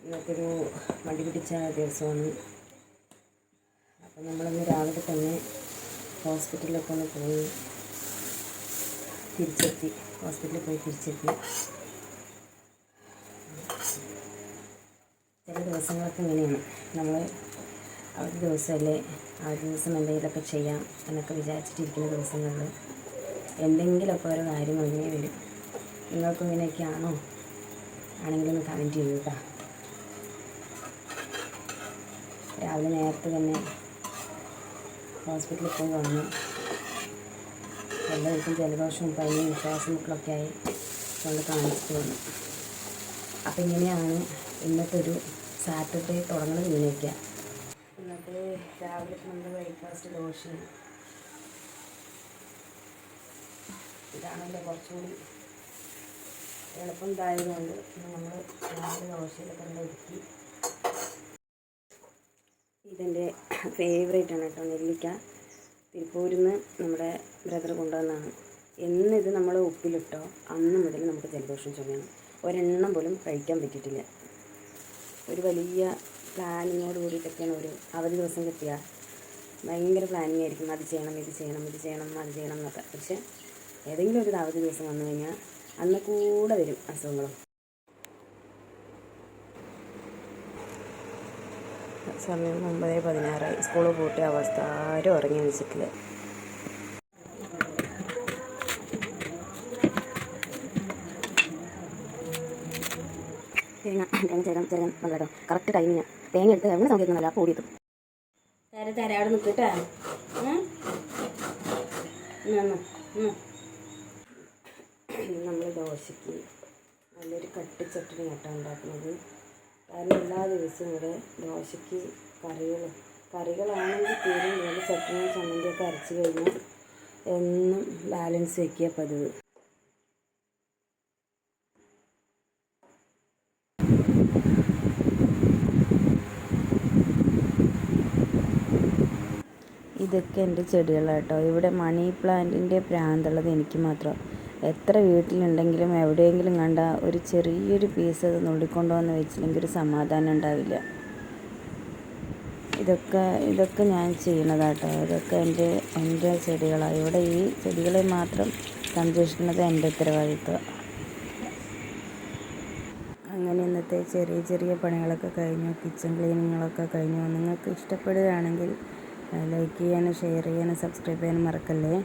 ഇന്നൊരു മടി പിടിച്ച ദിവസമാണ്. അപ്പം നമ്മളിന്ന് രാവിലെ തന്നെ ഹോസ്പിറ്റലിലൊക്കെ ഒന്ന് പോയി തിരിച്ചെത്തി. ചില ദിവസങ്ങളൊക്കെ ഇങ്ങനെയാണ്. നമ്മൾ അവധി ദിവസമല്ലേ, ആ ദിവസം എന്തെങ്കിലുമൊക്കെ ചെയ്യാം എന്നൊക്കെ വിചാരിച്ചിട്ടിരിക്കുന്ന ദിവസങ്ങളിൽ എന്തെങ്കിലുമൊക്കെ ഓരോ കാര്യങ്ങൾ ഇങ്ങനെ വരും. നിങ്ങൾക്കും ഇങ്ങനെയൊക്കെയാണോ? ആണെങ്കിലൊന്ന് കമൻറ്റ് ചെയ്യൂ കേട്ടോ. രാവിലെ നേരത്തെ തന്നെ ഹോസ്പിറ്റലിൽ പോയി വന്നു. എല്ലാവർക്കും ജലദോഷവും പനിയും ശ്വാസം മുട്ടലൊക്കെ ആയി കൊണ്ട് കാണിച്ചിട്ട് വന്നു. അപ്പം ഇങ്ങനെയാണ് ഇന്നത്തെ ഒരു സാറ്റർഡേ തുടങ്ങുന്നത്. ഇങ്ങനെയൊക്കെയാണ് ഇന്നത്തെ രാവിലെ നമ്മുടെ ബ്രേക്ക്ഫാസ്റ്റ് ദോശയാണ്. ഇതാണല്ലോ കുറച്ചുകൂടി എളുപ്പം ഇതായതുകൊണ്ട് നമ്മൾ രാവിലെ ദോശയിലൊക്കെ ഒന്ന് ഒരുക്കി. ഇതെൻ്റെ ഫേവറേറ്റാണ് കേട്ടോ, നെല്ലിക്ക. തിരുപ്പൂരിൽ നിന്ന് നമ്മുടെ ബ്രദർ കൊണ്ടുവന്നതാണ്. എന്നിത് നമ്മൾ ഉപ്പിലിട്ടോ അന്ന് മുതൽ നമുക്ക് ജലദോഷം ചുമയാണ്. ഒരെണ്ണം പോലും കഴിക്കാൻ പറ്റിയിട്ടില്ല. ഒരു വലിയ പ്ലാനിങ്ങോട് കൂടിയിട്ടൊക്കെയാണ് ഒരു അവധി ദിവസം കിട്ടിയാൽ ഭയങ്കര പ്ലാനിങ് ആയിരിക്കും. അത് ചെയ്യണം, ഇത് ചെയ്യണം, ഇത് ചെയ്യണം, അത് ചെയ്യണം എന്നൊക്കെ. പക്ഷേ ഏതെങ്കിലും ഒരു അവധി ദിവസം വന്നു കഴിഞ്ഞാൽ അന്ന് കൂടെ വരും അസുഖങ്ങളും. സമയം 9:16. സ്കൂൾ പൂട്ടിയ അവസ്ഥ, ആരും ഉറങ്ങി വെച്ചിട്ടില്ല. തേങ്ങ കേട്ടോ, കറക്റ്റ് ടൈമിന് തേങ്ങ എടുത്ത് എവിടെ സമയത്തുന്നല്ല അപ്പോൾ ഓടിയെത്തും. തരാം അവിടെ നിൽക്കട്ടെ. നമ്മൾ ദോശയ്ക്ക് നല്ലൊരു കട്ടിച്ചട്ടിനി കേട്ടോ ഉണ്ടാക്കുന്നത്. കാരണം എല്ലാ ദിവസവും ഇവിടെ ദോശയ്ക്ക് കറികളാണെങ്കിൽ തീരും പോലെ ചട്ടിനിയും ചമ്മന്തിയൊക്കെ അരച്ച് കഴിഞ്ഞാൽ എന്നും ബാലൻസ് വയ്ക്കുക പതിവ്. ഇതൊക്കെ എൻ്റെ ചെടികളാണ് കേട്ടോ. ഇവിടെ മണി പ്ലാന്റിൻ്റെ പ്രാന്തുള്ളത് എനിക്ക് മാത്രം. എത്ര വീട്ടിലുണ്ടെങ്കിലും എവിടെയെങ്കിലും കണ്ട ഒരു ചെറിയൊരു പീസ് അത് നുള്ളിക്കൊണ്ടുവന്ന് വെച്ചില്ലെങ്കിൽ ഒരു സമാധാനം ഉണ്ടാവില്ല. ഇതൊക്കെ ഞാൻ ചെയ്യണതാട്ടോ. ഇതൊക്കെ എൻ്റെ ചെടികളാണ്. ഇവിടെ ഈ ചെടികളെ മാത്രം സംരക്ഷിക്കുന്നത് എൻ്റെ ഉത്തരവാദിത്വം. അങ്ങനെ ഇന്നത്തെ ചെറിയ ചെറിയ പണികളൊക്കെ കഴിഞ്ഞു. കിച്ചൺ ക്ലീനിങ്ങുകളൊക്കെ കഴിഞ്ഞു. നിങ്ങൾക്ക് ഇഷ്ടപ്പെടുകയാണെങ്കിൽ ലൈക്ക് ചെയ്യാനും ഷെയർ ചെയ്യാനും സബ്സ്ക്രൈബ് ചെയ്യാനും മറക്കല്ലേ.